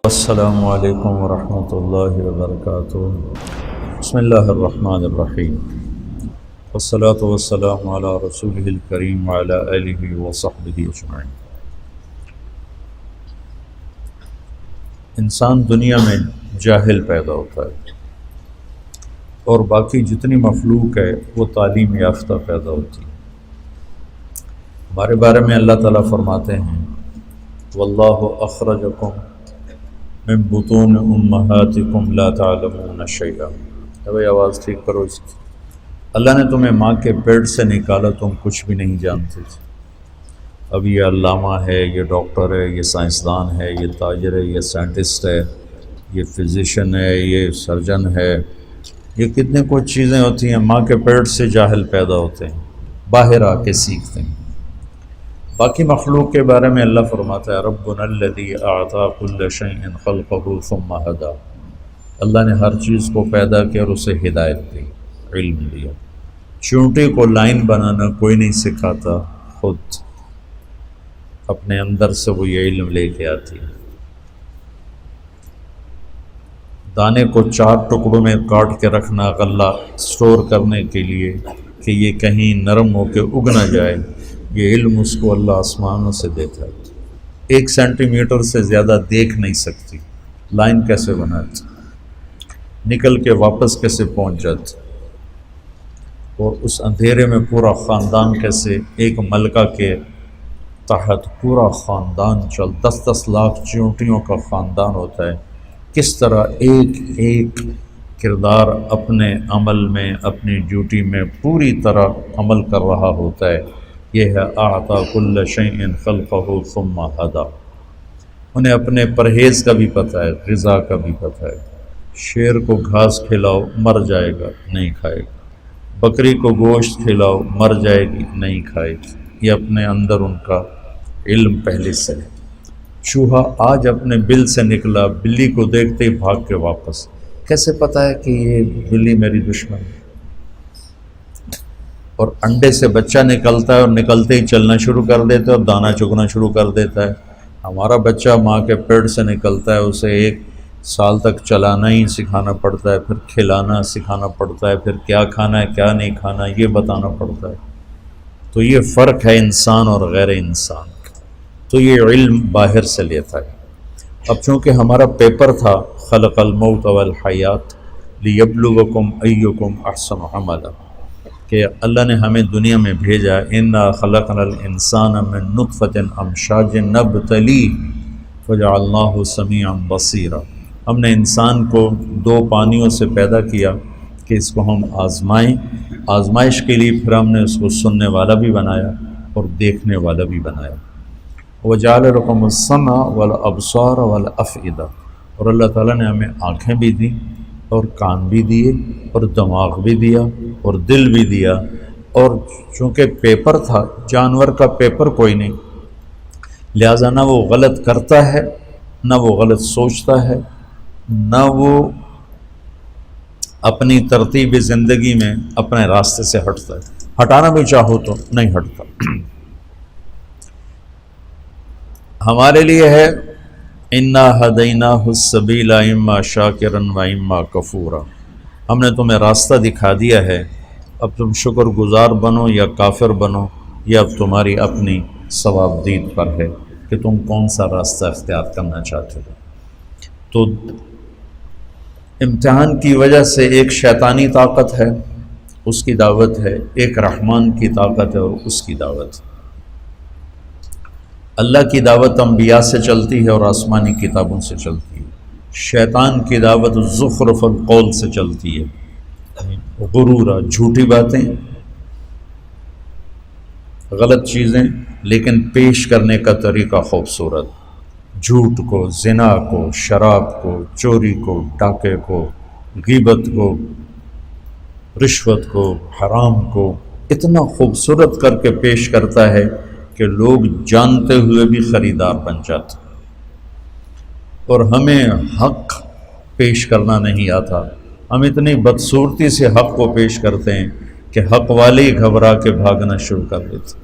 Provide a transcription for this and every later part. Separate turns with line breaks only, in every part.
السلام علیکم ورحمۃ اللہ وبرکاتہ۔ بسم اللہ الرحمن الرحیم، والصلاۃ والسلام علی رسولہ الکریم وعلی آلہ وصحبہ اجمعین۔ انسان دنیا میں جاہل پیدا ہوتا ہے اور باقی جتنی مخلوق ہے وہ تعلیم یافتہ پیدا ہوتی ہے۔ ہمارے بارے میں اللہ تعالیٰ فرماتے ہیں واللہ اخرجکم من بطون امہاتکم لا تعلمون شیئا۔ بھائی آواز ٹھیک کرو اس کی۔ اللہ نے تمہیں ماں کے پیٹ سے نکالا، تم کچھ بھی نہیں جانتے تھے۔ اب یہ علامہ ہے، یہ ڈاکٹر ہے، یہ سائنسدان ہے، یہ تاجر ہے، یہ سائنٹسٹ ہے، یہ فزیشین ہے، یہ سرجن ہے، یہ کتنے کچھ چیزیں ہوتی ہیں۔ ماں کے پیٹ سے جاہل پیدا ہوتے ہیں، باہر آ کے سیکھتے ہیں۔ باقی مخلوق کے بارے میں اللہ فرماتا ہے ربنا الذی اعطی کل شیء خلقہ ثم ہدی۔ اللہ نے ہر چیز کو پیدا کیا اور اسے ہدایت دی، علم دیا۔ چونٹی کو لائن بنانا کوئی نہیں سکھاتا، خود اپنے اندر سے وہ یہ علم لے کے آتی ہے۔ دانے کو 4 ٹکڑوں میں کاٹ کے رکھنا غلہ سٹور کرنے کے لیے کہ یہ کہیں نرم ہو کے اگ نہ جائے، یہ علم اس کو اللہ آسمانوں سے دیتا ہے۔ 1 سینٹی میٹر سے زیادہ دیکھ نہیں سکتی، لائن کیسے بناتی، نکل کے واپس کیسے پہنچ جاتی، اور اس اندھیرے میں پورا خاندان کیسے ایک ملکہ کے تحت پورا خاندان 10 لاکھ چیونٹیوں کا خاندان ہوتا ہے، کس طرح ایک ایک کردار اپنے عمل میں، اپنی ڈیوٹی میں پوری طرح عمل کر رہا ہوتا ہے۔ یہ ہے اعطی کل شیء خلقہ ثم ہدی۔ انہیں اپنے پرہیز کا بھی پتہ ہے، غذا کا بھی پتہ ہے۔ شیر کو گھاس کھلاؤ مر جائے گا، نہیں کھائے گا۔ بکری کو گوشت کھلاؤ مر جائے گی، نہیں کھائے گی۔ یہ اپنے اندر ان کا علم پہلے سے ہے۔ چوہا آج اپنے بل سے نکلا، بلی کو دیکھتے ہی بھاگ کے واپس۔ کیسے پتہ ہے کہ یہ بلی میری دشمن ہے؟ اور انڈے سے بچہ نکلتا ہے اور نکلتے ہی چلنا شروع کر دیتا ہے اور دانا چگنا شروع کر دیتا ہے۔ ہمارا بچہ ماں کے پیٹ سے نکلتا ہے، اسے 1 سال تک چلانا ہی سکھانا پڑتا ہے، پھر کھلانا سکھانا پڑتا ہے، پھر کیا کھانا ہے کیا نہیں کھانا یہ بتانا پڑتا ہے۔ تو یہ فرق ہے انسان اور غیر انسان کا۔ تو یہ علم باہر سے لیتا ہے۔ اب چونکہ ہمارا پیپر تھا خلق الموت والحیات لیبلوکم ایکم احسن عملا، کہ اللہ نے ہمیں دنیا میں بھیجا انا خلقنا الانسان من نطفۃ امشاج نبتلیہ فجعلناہ سمیعا بصیرا۔ ہم نے انسان کو 2 پانیوں سے پیدا کیا کہ اس کو ہم آزمائیں، آزمائش کے لیے پھر ہم نے اس کو سننے والا بھی بنایا اور دیکھنے والا بھی بنایا۔ وجعل لکم السمع والابصار والافئدہ، اور اللہ تعالیٰ نے ہمیں آنکھیں بھی دیں اور کان بھی دیے اور دماغ بھی دیا اور دل بھی دیا۔ اور چونکہ پیپر تھا، جانور کا پیپر کوئی نہیں، لہٰذا نہ وہ غلط کرتا ہے، نہ وہ غلط سوچتا ہے، نہ وہ اپنی ترتیب زندگی میں اپنے راستے سے ہٹتا ہے۔ ہٹانا بھی چاہو تو نہیں ہٹتا۔ ہمارے لیے ہے انا ہدیناہ السبیل اما شاکرا و اما کفورا۔ ہم نے تمہیں راستہ دکھا دیا ہے، اب تم شکر گزار بنو یا کافر بنو، یہ اب تمہاری اپنی ثواب دید پر ہے کہ تم کون سا راستہ اختیار کرنا چاہتے ہو۔ تو امتحان کی وجہ سے ایک شیطانی طاقت ہے، اس کی دعوت ہے، ایک رحمان کی طاقت ہے اور اس کی دعوت ہے۔ اللہ کی دعوت انبیاء سے چلتی ہے اور آسمانی کتابوں سے چلتی ہے۔ شیطان کی دعوت زخرف القول سے چلتی ہے، غرورا، جھوٹی باتیں، غلط چیزیں، لیکن پیش کرنے کا طریقہ خوبصورت، جھوٹ کو، زنا کو، شراب کو، چوری کو، ڈاکے کو، غیبت کو، رشوت کو، حرام کو اتنا خوبصورت کر کے پیش کرتا ہے کہ لوگ جانتے ہوئے بھی خریدار بن جاتے۔ اور ہمیں حق پیش کرنا نہیں آتا، ہم اتنی بدصورتی سے حق کو پیش کرتے ہیں کہ حق والے ہی گھبرا کے بھاگنا شروع کر دیتے۔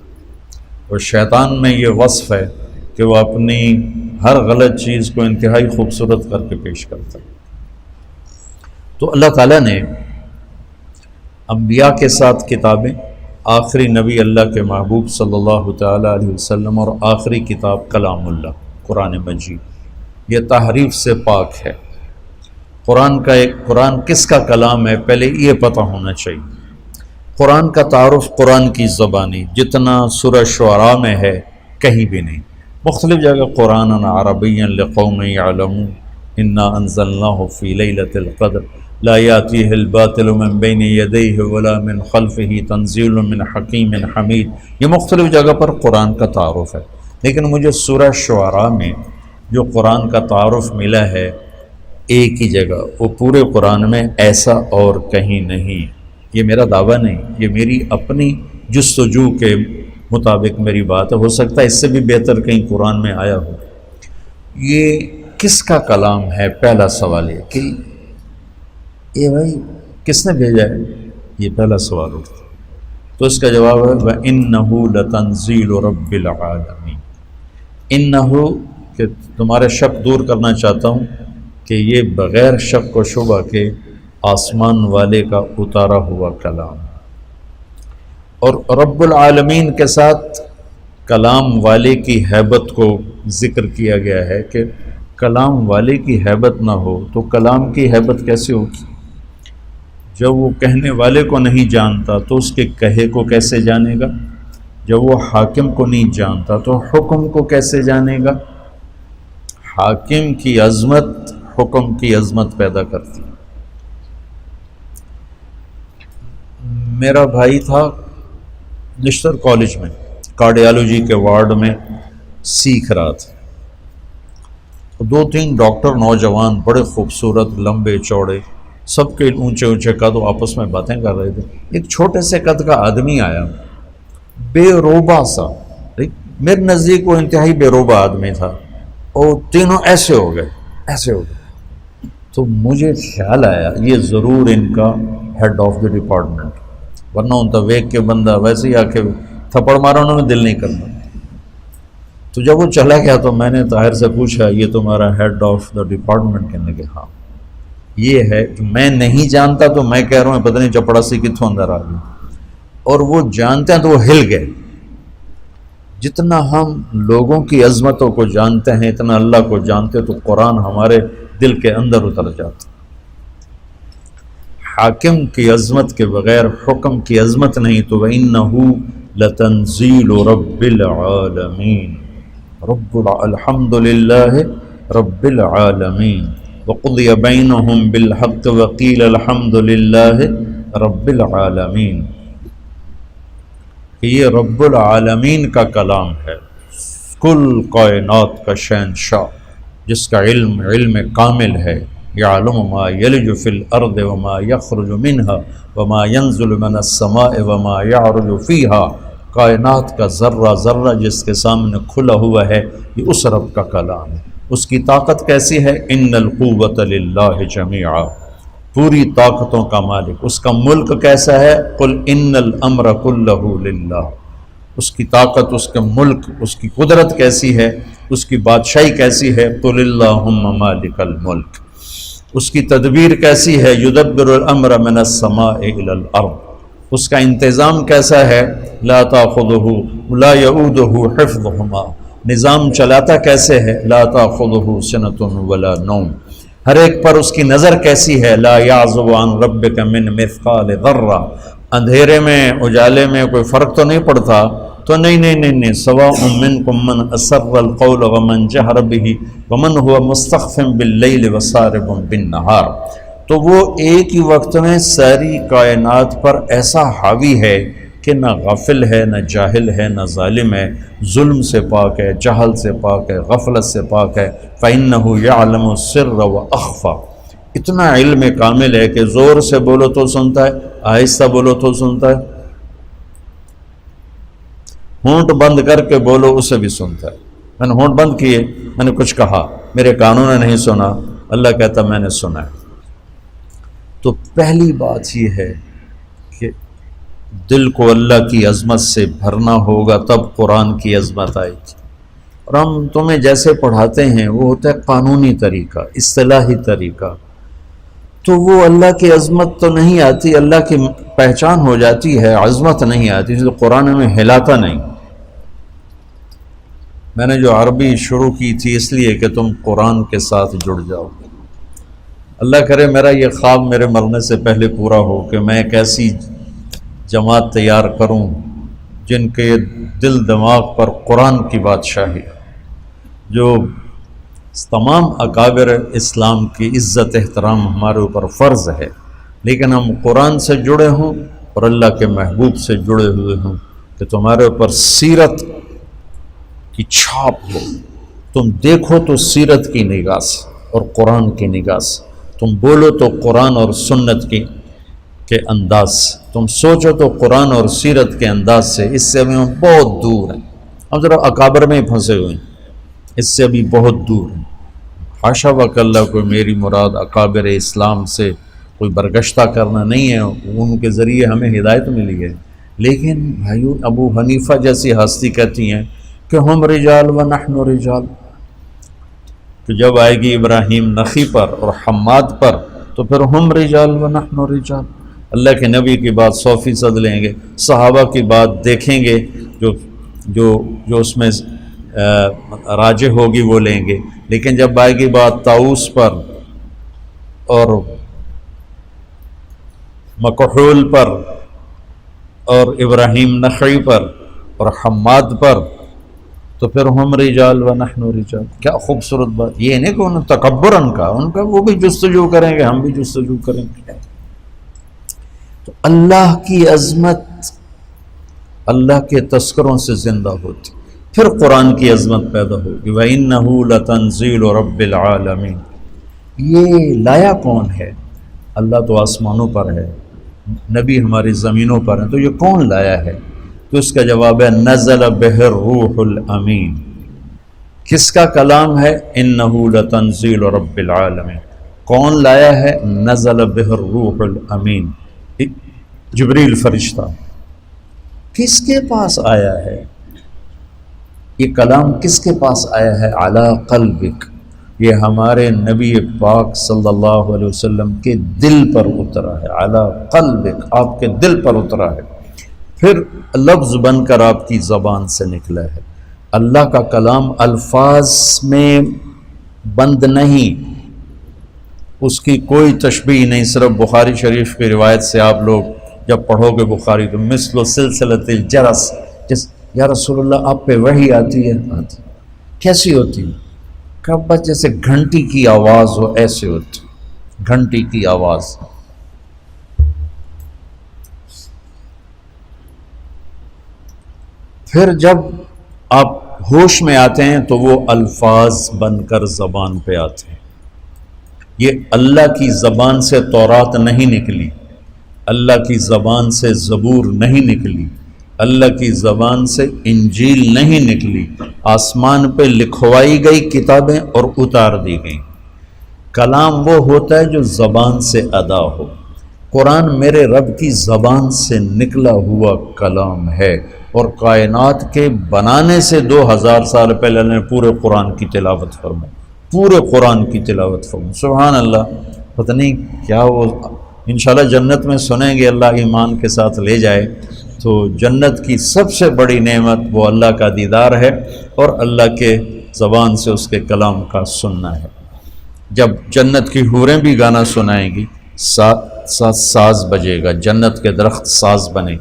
اور شیطان میں یہ وصف ہے کہ وہ اپنی ہر غلط چیز کو انتہائی خوبصورت کر کے پیش کرتا ہے۔ تو اللہ تعالیٰ نے انبیاء کے ساتھ کتابیں، آخری نبی اللہ کے محبوب صلی اللہ تعالیٰ علیہ وسلم، اور آخری کتاب کلام اللہ قرآن مجید، یہ تحریف سے پاک ہے۔ قرآن کس کا کلام ہے پہلے یہ پتہ ہونا چاہیے۔ قرآن کا تعارف قرآن کی زبانی جتنا سورہ شعراء میں ہے کہیں بھی نہیں، مختلف جگہ قرآن عربیا لقوم یعلمون انا انزلناہ فی لیلۃ القدر لا یاتیہ الباطل من بین یدیہ ولا من خلفہ تنزیل من حکیم حمید، یہ مختلف جگہ پر قرآن کا تعارف ہے، لیکن مجھے سورہ شعراء میں جو قرآن کا تعارف ملا ہے ایک ہی جگہ، وہ پورے قرآن میں ایسا اور کہیں نہیں۔ یہ میرا دعویٰ نہیں، یہ میری اپنی جستجو کے مطابق میری بات ہے، ہو سکتا ہے اس سے بھی بہتر کہیں قرآن میں آیا ہو۔ یہ کس کا کلام ہے؟ پہلا سوال یہ کہ یہ بھائی کس نے بھیجا ہے، یہ پہلا سوال اٹھتا تو اس کا جواب ہے وَإِنَّهُ لَتَنزِيلُ رَبِّ الْعَالَمِينَ۔ انہو کہ تمہارے شک دور کرنا چاہتا ہوں کہ یہ بغیر شک و شبہ کے آسمان والے کا اتارا ہوا کلام، اور رب العالمین کے ساتھ کلام والے کی ہیبت کو ذکر کیا گیا ہے کہ کلام والے کی ہیبت نہ ہو تو کلام کی ہیبت کیسے ہوگی؟ جب وہ کہنے والے کو نہیں جانتا تو اس کے کہے کو کیسے جانے گا؟ جب وہ حاکم کو نہیں جانتا تو حکم کو کیسے جانے گا؟ حاکم کی عظمت حکم کی عظمت پیدا کرتی۔ میرا بھائی تھا نشتر کالج میں کارڈیالوجی کے وارڈ میں سیکھ رہا تھا، 2-3 ڈاکٹر نوجوان بڑے خوبصورت لمبے چوڑے سب کے اونچے اونچے قد آپس میں باتیں کر رہے تھے۔ ایک چھوٹے سے قد کا آدمی آیا، بے روبہ سا، میرے نزدیک وہ انتہائی بے روبہ آدمی تھا، اور تینوں ایسے ہو گئے۔ تو مجھے خیال آیا یہ ضرور ان کا ہیڈ آف دی ڈپارٹمنٹ، ورنہ ان کا ویک کے بندہ ویسے ہی آ کے تھپڑ مارا انہوں نے دل نہیں کرنا۔ تو جب وہ چلا گیا تو میں نے طاہر سے پوچھا یہ تمہارا ہیڈ آف دا ڈپارٹمنٹ؟ کہنے لگے ہاں یہ ہے۔ میں نہیں جانتا تو میں کہہ رہا ہوں پتہ نہیں چپڑاسی کتوں اندر آ گئی، اور وہ جانتے ہیں تو وہ ہل گئے۔ جتنا ہم لوگوں کی عظمتوں کو جانتے ہیں اتنا اللہ کو جانتے تو قرآن ہمارے دل کے اندر اتر جاتا۔ حاکم کی عظمت کے بغیر حکم کی عظمت نہیں، تو وَإِنَّهُ لَتَنزِيلُ رَبِّ الْعَالَمِينَ الحمد للہ رب العالمین وقضی بینہم بالحق وقیل الحمد للہ رب العالمین۔ کہ یہ رب العالمین کا کلام ہے، کل کائنات کا شہنشاہ، جس کا علم کامل ہے، یعلم ما یلج فی الارض وما یخرج منها وما ینزل من السماء وما یعرج فیہا، کائنات کا ذرہ ذرہ جس کے سامنے کھلا ہوا ہے یہ اس رب کا کلام ہے۔ اس کی طاقت کیسی ہے؟ ان القوۃ للہ جمیعا، پوری طاقتوں کا مالک۔ اس کا ملک کیسا ہے؟ قل ان الامر کلہ للہ، اس کی طاقت، اس کا ملک، اس کی قدرت کیسی ہے، اس کی بادشاہی کیسی ہے؟ قل اللہم مالک الملک۔ اس کی تدبیر کیسی ہے؟ یدبر الامر من السماء الی الارض۔ اس کا انتظام کیسا ہے؟ لا تاخذہ لا یعودہ حفظہما، نظام چلاتا کیسے ہے؟ لا تاخذہ سنۃ ولا نوم، ہر ایک پر اس کی نظر کیسی ہے؟ لا یعزب عن ربک من مثقال ذرہ، اندھیرے میں اجالے میں کوئی فرق تو نہیں پڑتا؟ تو نہیں، سواء منکم من اسر القول ومن جہر بہ ومن هو مستخف باللیل وسارب بالنہار۔ تو وہ ایک ہی وقت میں ساری کائنات پر ایسا حاوی ہے کہ نہ غافل ہے، نہ جاہل ہے، نہ ظالم ہے، ظلم سے پاک ہے، جہل سے پاک ہے، غفلت سے پاک ہے۔ فَإِنَّهُ يَعْلَمُ السِّرَّ وَأَخْفَى، اتنا علم کامل ہے کہ زور سے بولو تو سنتا ہے، آہستہ بولو تو سنتا ہے، ہونٹ بند کر کے بولو اسے بھی سنتا ہے۔ میں نے ہونٹ بند کیے، میں نے کچھ کہا، میرے کانوں نے نہیں سنا، اللہ کہتا میں نے سنا ہے۔ تو پہلی بات یہ ہے کہ دل کو اللہ کی عظمت سے بھرنا ہوگا، تب قرآن کی عظمت آئے گی۔ اور ہم تمہیں جیسے پڑھاتے ہیں وہ ہوتا ہے قانونی طریقہ، اصطلاحی طریقہ، تو وہ اللہ کی عظمت تو نہیں آتی، اللہ کی پہچان ہو جاتی ہے، عظمت نہیں آتی، جو قرآن میں ہلاتا نہیں۔ میں نے جو عربی شروع کی تھی اس لیے کہ تم قرآن کے ساتھ جڑ جاؤ۔ اللہ کرے میرا یہ خواب میرے مرنے سے پہلے پورا ہو کہ میں ایک ایسی جماعت تیار کروں جن کے دل دماغ پر قرآن کی بادشاہی، جو تمام اکابر اسلام کی عزت احترام ہمارے اوپر فرض ہے، لیکن ہم قرآن سے جڑے ہوں اور اللہ کے محبوب سے جڑے ہوئے ہوں، کہ تمہارے اوپر سیرت کی چھاپ ہو، تم دیکھو تو سیرت کی نگاہ سے اور قرآن کی نگاہ سے، تم بولو تو قرآن اور سنت کے انداز سے، تم سوچو تو قرآن اور سیرت کے انداز سے۔ اس سے ہم بہت دور ہیں، ہم ذرا اکابر میں ہی پھنسے ہوئے ہیں، اس سے ابھی بہت دور ہیں۔ حاشا وکلا کوئی میری مراد اکابر اسلام سے کوئی برگشتہ کرنا نہیں ہے، ان کے ذریعے ہمیں ہدایت ملی ہے، لیکن بھائیو ابو حنیفہ جیسی ہستی کہتی ہیں کہ ہم رجال و نحن رجال، تو جب آئے گی ابراہیم نخی پر اور حماد پر تو پھر ہم رجال و نحن رجال۔ اللہ کے نبی کی بات 100% لیں گے، صحابہ کی بات دیکھیں گے، جو اس میں راجح ہوگی وہ لیں گے، لیکن جب آئے گی بات طاؤس پر اور مکحول پر اور ابراہیم نخعی پر اور حماد پر تو پھر ہم رجال و نحن رجال۔ کیا خوبصورت بات، یہ نہیں کہ انہوں نے تکبر ان کا وہ بھی جستجو کریں گے، ہم بھی جستجو کریں گے۔ تو اللہ کی عظمت اللہ کے تذکروں سے زندہ ہوتی، پھر قرآن کی عظمت پیدا ہوگی۔ وَإِنَّهُ لَتَنزِيلُ رَبِّ الْعَالَمِينَ۔ یہ لایا کون ہے؟ اللہ تو آسمانوں پر ہے، نبی ہماری زمینوں پر ہیں، تو یہ کون لایا ہے؟ تو اس کا جواب ہے نزل بہ الروح الامین۔ کس کا کلام ہے؟ انہ لتنزیل رب العالمین۔ کون لایا ہے؟ نزل بہ الروح الامین، جبریل فرشتہ۔ کس کے پاس آیا ہے یہ کلام؟ کس کے پاس آیا ہے؟ علی قلبک، یہ ہمارے نبی پاک صلی اللہ علیہ وسلم کے دل پر اترا ہے۔ علی قلبک، آپ کے دل پر اترا ہے، پھر لفظ بن کر آپ کی زبان سے نکلا ہے۔ اللہ کا کلام الفاظ میں بند نہیں، اس کی کوئی تشبیہ نہیں۔ صرف بخاری شریف کی روایت سے آپ لوگ جب پڑھو گے بخاری تو مثل سلسلۃ الجرس، یا رسول اللہ آپ پہ وحی آتی ہے؟ آتی۔ کیسی ہوتی؟ کہ بس جیسے گھنٹی کی آواز ہو، ایسے ہوتی، گھنٹی کی آواز۔ پھر جب آپ ہوش میں آتے ہیں تو وہ الفاظ بن کر زبان پہ آتے ہیں۔ یہ اللہ کی زبان سے تورات نہیں نکلی، اللہ کی زبان سے زبور نہیں نکلی، اللہ کی زبان سے انجیل نہیں نکلی، آسمان پہ لکھوائی گئی کتابیں اور اتار دی گئیں۔ کلام وہ ہوتا ہے جو زبان سے ادا ہو۔ قرآن میرے رب کی زبان سے نکلا ہوا کلام ہے، اور کائنات کے بنانے سے 2000 سال پہلے اللہ نے پورے قرآن کی تلاوت فرمائی، پورے قرآن کی تلاوت فرمائی۔ سبحان اللہ، پتہ نہیں کیا وہ انشاءاللہ جنت میں سنیں گے، اللہ ایمان کے ساتھ لے جائے تو جنت کی سب سے بڑی نعمت وہ اللہ کا دیدار ہے اور اللہ کے زبان سے اس کے کلام کا سننا ہے۔ جب جنت کی حوریں بھی گانا سنائیں گی، ساتھ ساتھ ساز بجے گا، جنت کے درخت ساز بنے،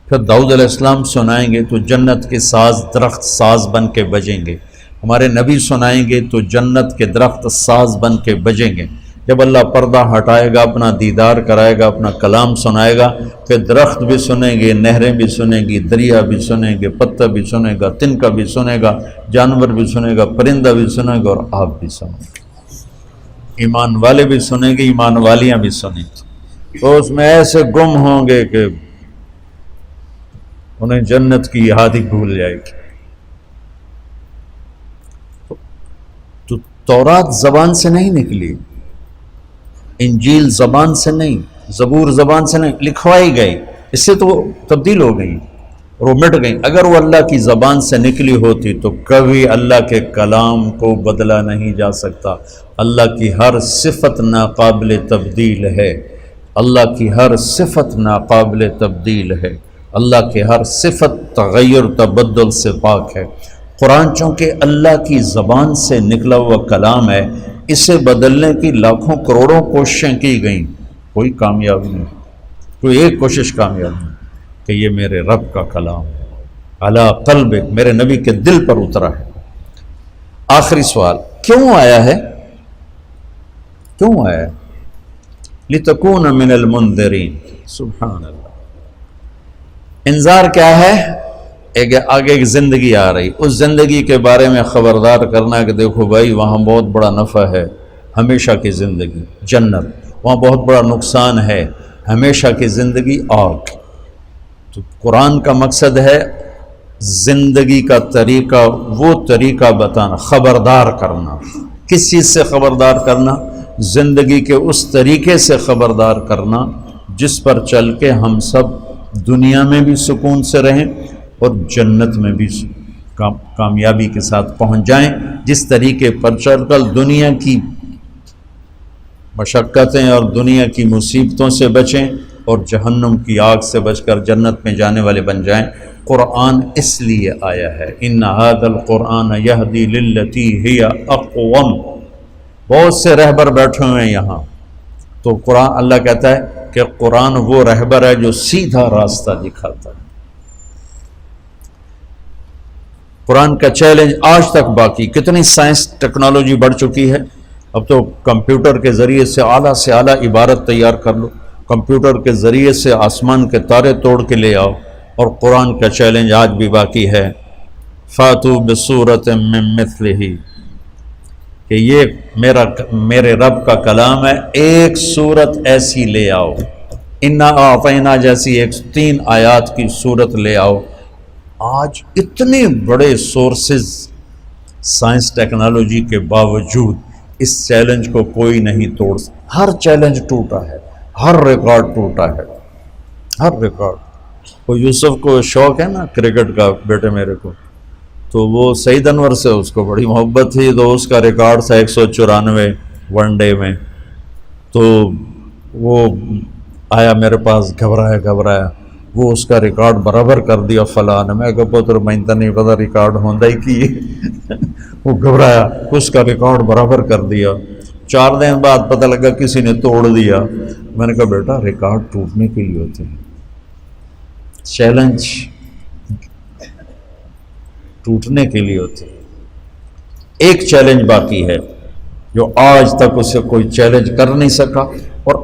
پھر داؤد علیہ السلام سنائیں گے تو جنت کے ساز درخت ساز بن کے بجیں گے، ہمارے نبی سنائیں گے تو جنت کے درخت ساز بن کے بجیں گے۔ جب اللہ پردہ ہٹائے گا، اپنا دیدار کرائے گا، اپنا کلام سنائے گا، پھر درخت بھی سنیں گے، نہریں بھی سنیں گی، دریا بھی سنیں گے، پتہ بھی سنے گا، تنکا بھی سنے گا، جانور بھی سنے گا، پرندہ بھی سنے گا اور آپ بھی سنیں گے۔ ایمان والے بھی سنیں گے، ایمان والیاں بھی سنیں گے، تو اس میں ایسے گم ہوں گے کہ انہیں جنت کی یاد ہی بھول جائے گی۔ تو تورات زبان سے نہیں نکلی، انجیل زبان سے نہیں، زبور زبان سے نہیں، لکھوائی گئی، اس سے تو تبدیل ہو گئی۔ اور وہ مٹ گئیں. اگر وہ اللہ کی زبان سے نکلی ہوتی تو کبھی اللہ کے کلام کو بدلا نہیں جا سکتا. اللہ کی ہر صفت ناقابل تبدیل ہے. اللہ کی ہر صفت ناقابل تبدیل ہے. اللہ کی ہر صفت تغیر تبدل سے پاک ہے. قرآن چونکہ اللہ کی زبان سے نکلا ہوا کلام ہے، اسے بدلنے کی لاکھوں کروڑوں کوششیں کی گئیں، کوئی کامیاب نہیں، کوئی ایک کوشش کامیاب نہیں کہ یہ میرے رب کا کلام ہے، علی قلبک، میرے نبی کے دل پر اترا ہے. آخری سوال، کیوں آیا ہے؟ کیوں آیا ہے؟ لِتَكُونَ مِنَ الْمُنذِرِينَ. سبحان اللہ. انذار کیا ہے؟ آگے ایک زندگی آ رہی، اس زندگی کے بارے میں خبردار کرنا کہ دیکھو بھائی وہاں بہت بڑا نفع ہے، ہمیشہ کی زندگی جنت، وہاں بہت بڑا نقصان ہے، ہمیشہ کی زندگی آگ. تو قرآن کا مقصد ہے زندگی کا طریقہ، وہ طریقہ بتانا، خبردار کرنا. کس چیز سے خبردار کرنا؟ زندگی کے اس طریقے سے خبردار کرنا جس پر چل کے ہم سب دنیا میں بھی سکون سے رہیں اور جنت میں بھی کامیابی کے ساتھ پہنچ جائیں. جس طریقے پر چل کر دنیا کی مشقتیں اور دنیا کی مصیبتوں سے بچیں اور جہنم کی آگ سے بچ کر جنت میں جانے والے بن جائیں. قرآن اس لیے آیا ہے، ان ھذا القرآن یہدی للتی ہی اقوم. بہت سے رہبر بیٹھے ہوئے ہیں یہاں، تو قرآن، اللہ کہتا ہے کہ قرآن وہ رہبر ہے جو سیدھا راستہ دکھاتا ہے. قرآن کا چیلنج آج تک باقی. کتنی سائنس ٹیکنالوجی بڑھ چکی ہے، اب تو کمپیوٹر کے ذریعے سے اعلیٰ عبارت تیار کر لو، کمپیوٹر کے ذریعے سے آسمان کے تارے توڑ کے لے آؤ. اور قرآن کا چیلنج آج بھی باقی ہے، فاتو بصورت من مثلہ، کہ یہ میرے رب کا کلام ہے، ایک صورت ایسی لے آؤ. انا اعطینا جیسی 3 آیات کی صورت لے آؤ. آج اتنے بڑے سورسز سائنس ٹیکنالوجی کے باوجود اس چیلنج کو کوئی نہیں توڑ سکتا. ہر چیلنج ٹوٹا ہے، ہر ریکارڈ ٹوٹا ہے، ہر ریکارڈ. وہ یوسف کو شوق ہے نا کرکٹ کا، بیٹے میرے کو، تو وہ سعید انور سے اس کو بڑی محبت تھی، تو اس کا ریکارڈ تھا 194 ون ڈے میں. تو وہ آیا میرے پاس گھبرایا، وہ اس کا ریکارڈ برابر کر دیا فلاں نے. میں کہا پتر میں تو نہیں پتا ریکارڈ ہوندہ ہی کی. وہ گھبرایا، اس کا ریکارڈ برابر کر دیا. 4 دن بعد پتہ لگا کسی نے توڑ دیا. میں نے کہا بیٹا ریکارڈ ٹوٹنے کے لیے ہوتے ہیں، چیلنج ٹوٹنے کے لیے ہوتے ہیں. ایک چیلنج باقی ہے جو آج تک اسے کوئی چیلنج کر نہیں سکا. اور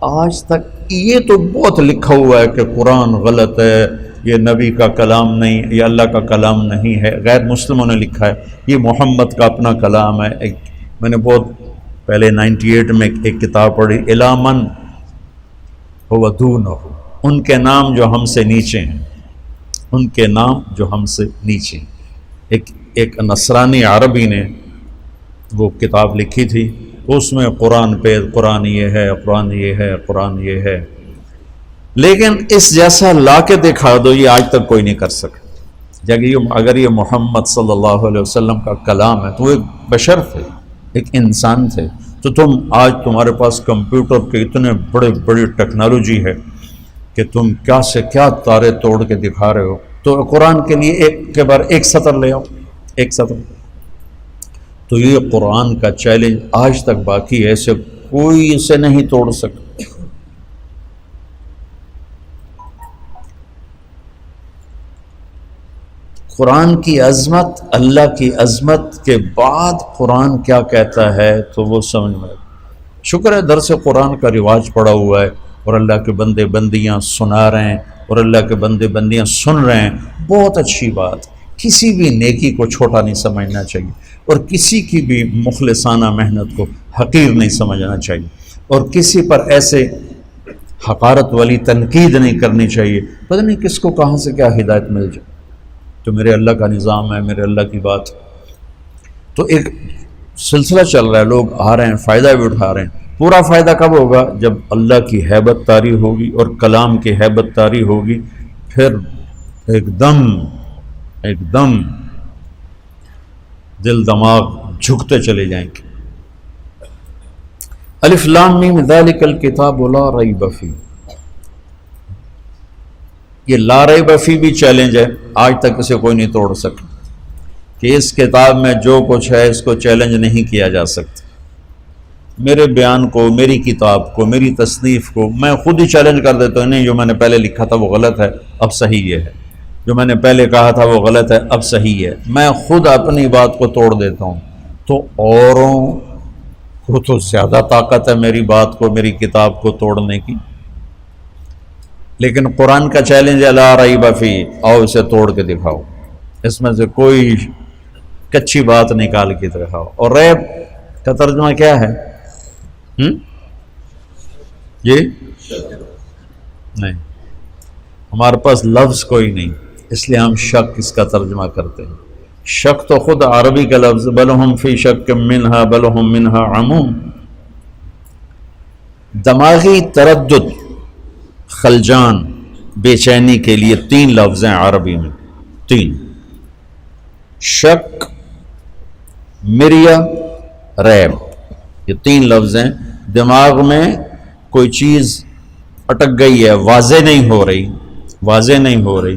آج تک یہ تو بہت لکھا ہوا ہے کہ قرآن غلط ہے، یہ نبی کا کلام نہیں، یہ اللہ کا کلام نہیں ہے، غیر مسلموں نے لکھا ہے، یہ محمد کا اپنا کلام ہے. میں نے بہت پہلے 98 میں ایک کتاب پڑھی، الی من هو دونہ، ان کے نام جو ہم سے نیچے ہیں، ان کے نام جو ہم سے نیچے ہیں. ایک نصرانی عربی نے وہ کتاب لکھی تھی، اس میں قرآن پہ قرآن یہ ہے، قرآن یہ ہے، قرآن یہ ہے. لیکن اس جیسا لا کے دکھا دو، یہ آج تک کوئی نہیں کر سکا. اگر یہ محمد صلی اللہ علیہ وسلم کا کلام ہے تو وہ ایک بشر تھے، ایک انسان تھے. تو آج تمہارے پاس کمپیوٹر کے اتنے بڑی ٹیکنالوجی ہے کہ تم کیا سے کیا تارے توڑ کے دکھا رہے ہو. تو قرآن کے لیے ایک کے بار ایک سطر لے آؤ، ایک سطر. تو یہ قرآن کا چیلنج آج تک باقی ہے، اسے کوئی اسے نہیں توڑ سکتا. قرآن کی عظمت، اللہ کی عظمت کے بعد قرآن کیا کہتا ہے تو وہ سمجھ میں. شکر ہے درس قرآن کا رواج پڑا ہوا ہے اور اللہ کے بندے بندیاں سنا رہے ہیں اور اللہ کے بندے بندیاں سن رہے ہیں. بہت اچھی بات. کسی بھی نیکی کو چھوٹا نہیں سمجھنا چاہیے اور کسی کی بھی مخلصانہ محنت کو حقیر نہیں سمجھنا چاہیے اور کسی پر ایسے حقارت والی تنقید نہیں کرنی چاہیے. پتہ نہیں کس کو کہاں سے کیا ہدایت مل جائے. تو میرے اللہ کا نظام ہے، میرے اللہ کی بات. تو ایک سلسلہ چل رہا ہے، لوگ آ رہے ہیں، فائدہ بھی اٹھا رہے ہیں. پورا فائدہ کب ہوگا؟ جب اللہ کی ہیبت طاری ہوگی اور کلام کی ہیبت طاری ہوگی. پھر ایک دم دل دماغ جھکتے چلے جائیں گے۔ الف لام میم ذالک الکتاب لا ریب فیہ، یہ لا ریب فیہ بھی چیلنج ہے، آج تک اسے کوئی نہیں توڑ سکا کہ اس کتاب میں جو کچھ ہے اس کو چیلنج نہیں کیا جا سکتا۔ میرے بیان کو، میری کتاب کو، میری تصنیف کو میں خود ہی چیلنج کر دیتا ہوں، نہیں جو میں نے پہلے لکھا تھا وہ غلط ہے، اب صحیح یہ ہے، جو میں نے پہلے کہا تھا وہ غلط ہے، اب صحیح ہے۔ میں خود اپنی بات کو توڑ دیتا ہوں، تو اوروں کو تو زیادہ طاقت ہے میری بات کو، میری کتاب کو توڑنے کی۔ لیکن قرآن کا چیلنج ہے لا ریب فیہ، آؤ اسے توڑ کے دکھاؤ، اس میں سے کوئی کچی بات نکال کے دکھاؤ۔ اور ریب کا ترجمہ کیا ہے؟ یہ نہیں، ہمارے پاس لفظ کوئی نہیں، اس لیے ہم شک اس کا ترجمہ کرتے ہیں۔ شک تو خود عربی کا لفظ، بل ہم فی شک منہا بل ہم منہا عمون۔ دماغی تردد، خلجان، بے چینی کے لیے 3 لفظ ہیں عربی میں، 3: شک، مریا، ریب، یہ 3 لفظ ہیں۔ دماغ میں کوئی چیز اٹک گئی ہے، واضح نہیں ہو رہی،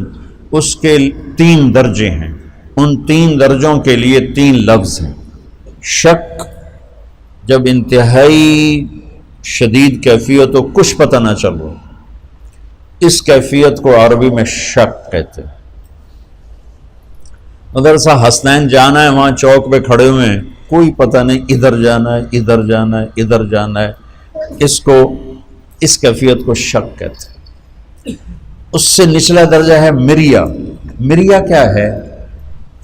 اس کے 3 درجے ہیں، ان 3 درجوں کے لیے 3 لفظ ہیں۔ شک جب انتہائی شدید کیفیت ہو، کچھ پتہ نہ چل رہا، اس کیفیت کو عربی میں شک کہتے ہیں۔ مدرسہ حسنین جانا ہے، وہاں چوک پہ کھڑے ہوئے ہیں، کوئی پتہ نہیں، ادھر جانا ہے ادھر جانا ہے ادھر جانا ہے، اس کیفیت کو شک کہتے ہیں۔ اس سے نچلا درجہ ہے مریا۔ مریا کیا ہے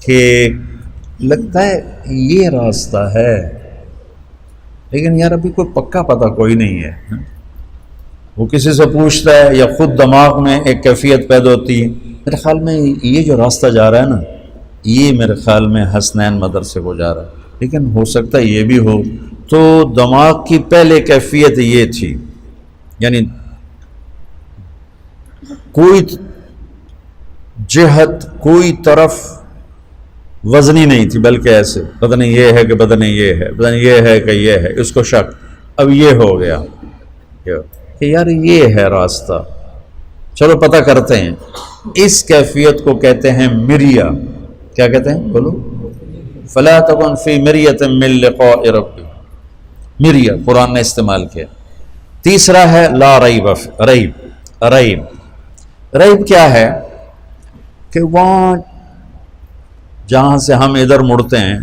کہ لگتا ہے یہ راستہ ہے، لیکن یار ابھی کوئی پکا پتہ کوئی نہیں ہے۔ وہ کسی سے پوچھتا ہے یا خود دماغ میں ایک کیفیت پیدا ہوتی ہے، میرے خیال میں یہ جو راستہ جا رہا ہے نا، یہ میرے خیال میں حسنین مدرسے کو جا رہا ہے، لیکن ہو سکتا ہے یہ بھی ہو۔ تو دماغ کی پہلے کیفیت یہ تھی، یعنی کوئی جہت، کوئی طرف وزنی نہیں تھی، بلکہ ایسے پتہ نہیں یہ ہے کہ پتہ نہیں یہ ہے، پتہ نہیں یہ ہے کہ یہ ہے، اس کو شک۔ اب یہ ہو گیا کہ یار یہ ہے راستہ، چلو پتہ کرتے ہیں۔ اس کیفیت کو کہتے ہیں مریا۔ کیا کہتے ہیں؟ بولو۔ فلا تکن فی مریۃ من لقاء ربک، مریا قرآن نے استعمال کیا۔ تیسرا ہے لا ریب، ریب کیا ہے کہ وہاں جہاں سے ہم ادھر مڑتے ہیں،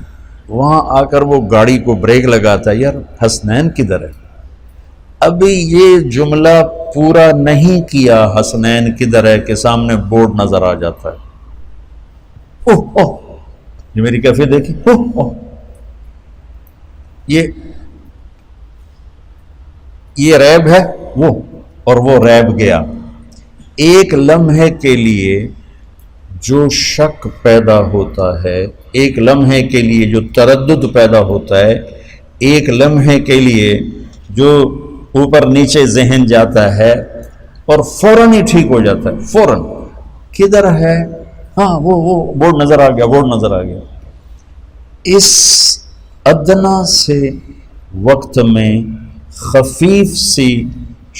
وہاں آ کر وہ گاڑی کو بریک لگاتا ہے، یار حسنین کدھر ہے؟ ابھی یہ جملہ پورا نہیں کیا، حسنین کدھر ہے، کہ سامنے بورڈ نظر آ جاتا ہے، اوہ اوہ یہ میری کیفیت دیکھی، اوہ اوہ یہ ریب ہے وہ، اور وہ ریب گیا۔ ایک لمحے کے لیے جو شک پیدا ہوتا ہے، ایک لمحے کے لیے جو تردد پیدا ہوتا ہے، ایک لمحے کے لیے جو اوپر نیچے ذہن جاتا ہے اور فوراً ہی ٹھیک ہو جاتا ہے، فوراً کدھر ہے، ہاں وہ بورڈ نظر آ گیا۔ اس ادنا سے وقت میں خفیف سی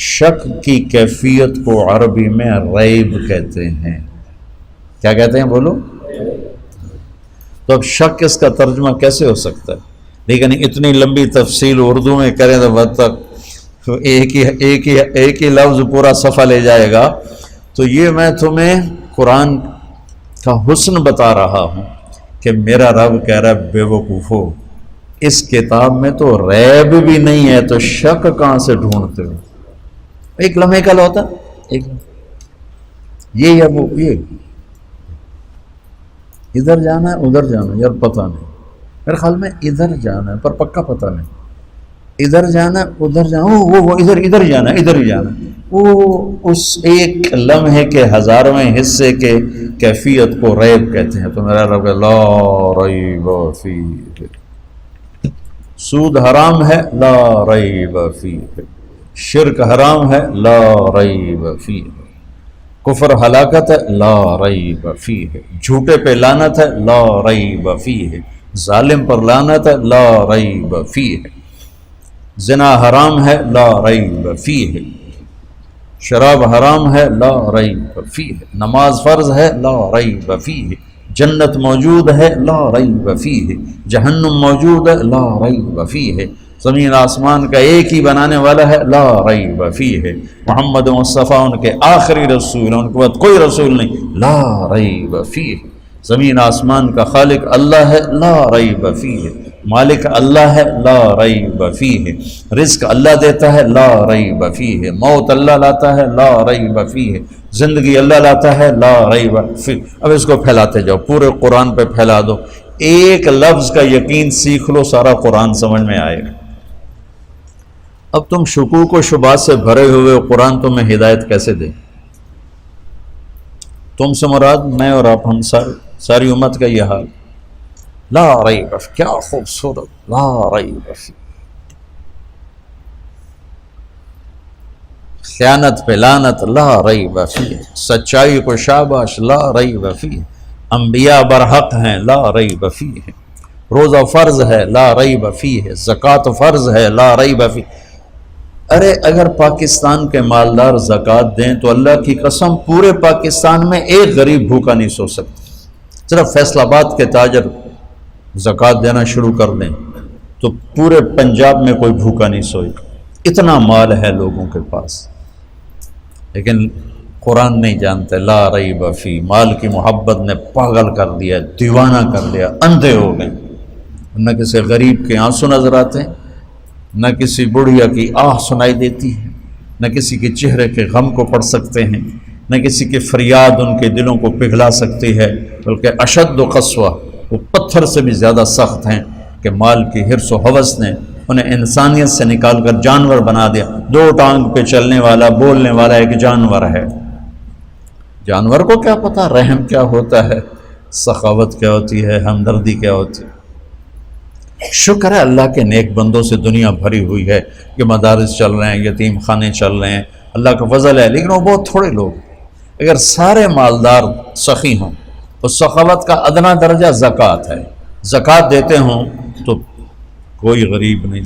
شک کی کیفیت کو عربی میں ریب کہتے ہیں۔ کیا کہتے ہیں بولو؟ تو اب شک اس کا ترجمہ کیسے ہو سکتا ہے؟ لیکن اتنی لمبی تفصیل اردو میں کریں تو بد تک ایک ہی لفظ پورا صفحہ لے جائے گا۔ تو یہ میں تمہیں قرآن کا حسن بتا رہا ہوں کہ میرا رب کہہ رہا ہے بے وقوفو، اس کتاب میں تو ریب بھی نہیں ہے، تو شک کہاں سے ڈھونڈتے ہو؟ ایک لمحے کا ہوتا ایک یہ یا وہ، یہ ادھر جانا ہے ادھر جانا ہے، یار پتہ نہیں، میرے خیال میں ادھر جانا ہے پر پکا پتہ نہیں، ادھر جانا ہے ادھر جانا، وہ ادھر جانا ہے، ادھر ہی جانا ہے۔ وہ اس ایک لمحے کے ہزارویں حصے کے کیفیت کو ریب کہتے ہیں۔ تو میرا رب لا ریب فیہ، سود حرام ہے لا ریب فیہ، شرک حرام ہے لا ریب فیہ، کفر ہلاکت ہے لا ریب فیہ، جھوٹے پہ لعنت ہے لا ریب فیہ، ظالم پر لعنت ہے لا ریب فیہ، زنا حرام ہے لا ریب فیہ، شراب حرام ہے لا ریب فیہ، نماز فرض ہے لا ریب فیہ، جنت موجود ہے لا ریب فیہ، جہنم موجود ہے لا ریب فیہ، زمین آسمان کا ایک ہی بنانے والا ہے لا ریب فیہ، محمد مصطفیٰ ان کے آخری رسول ہیں، ان کے بعد کوئی رسول نہیں لا ریب فیہ، زمین آسمان کا خالق اللہ ہے لا ریب فیہ، مالک اللہ ہے لا ریب فیہ، رزق اللہ دیتا ہے لا ریب فیہ، موت اللہ لاتا ہے لا ریب فیہ، زندگی اللہ لاتا ہے لا ریب فیہ۔ اب اس کو پھیلاتے جاؤ، پورے قرآن پہ پھیلا دو، ایک لفظ کا یقین سیکھ لو، سارا قرآن سمجھ میں آئے گا۔ اب تم شکوک و شبہات سے بھرے ہوئے قرآن تمہیں ہدایت کیسے دے؟ تم سے مراد میں اور آپ، ہم ساری امت کا یہ حال، لا ریب، کیا خوبصورت، لا ریب فیہ، خیانت پہ لعنت لا ریب فیہ، سچائی کو شاباش لا ریب فیہ، انبیاء برحق ہیں لا ریب فیہ، روزہ فرض ہے لا ریب فیہ، زکوٰۃ فرض ہے لا ریب فیہ۔ ارے اگر پاکستان کے مالدار زکوٰۃ دیں تو اللہ کی قسم پورے پاکستان میں ایک غریب بھوکا نہیں سو سکتا، صرف فیصل آباد کے تاجر زکوٰۃ دینا شروع کر دیں تو پورے پنجاب میں کوئی بھوکا نہیں سوئے گا، اتنا مال ہے لوگوں کے پاس۔ لیکن قرآن نہیں جانتے لا ریب فیہ، مال کی محبت نے پاگل کر دیا، دیوانہ کر دیا، اندھے ہو گئے، نہ کسی غریب کے آنسو نظر آتے ہیں، نہ کسی بڑھیا کی آہ سنائی دیتی ہے، نہ کسی کے چہرے کے غم کو پڑھ سکتے ہیں، نہ کسی کی فریاد ان کے دلوں کو پگھلا سکتی ہے، بلکہ اشد و قسوہ، وہ پتھر سے بھی زیادہ سخت ہیں کہ مال کی حرص و ہوس نے انہیں انسانیت سے نکال کر جانور بنا دیا۔ دو ٹانگ پہ چلنے والا، بولنے والا ایک جانور ہے۔ جانور کو کیا پتا رحم کیا ہوتا ہے، سخاوت کیا ہوتی ہے، ہمدردی کیا ہوتی ہے۔ شکر ہے اللہ کے نیک بندوں سے دنیا بھری ہوئی ہے کہ مدارس چل رہے ہیں، یتیم خانے چل رہے ہیں، اللہ کا فضل ہے، لیکن وہ بہت تھوڑے لوگ۔ اگر سارے مالدار سخی ہوں تو سخاوت کا ادنا درجہ زکوٰۃ ہے، زکوٰۃ دیتے ہوں تو کوئی غریب نہیں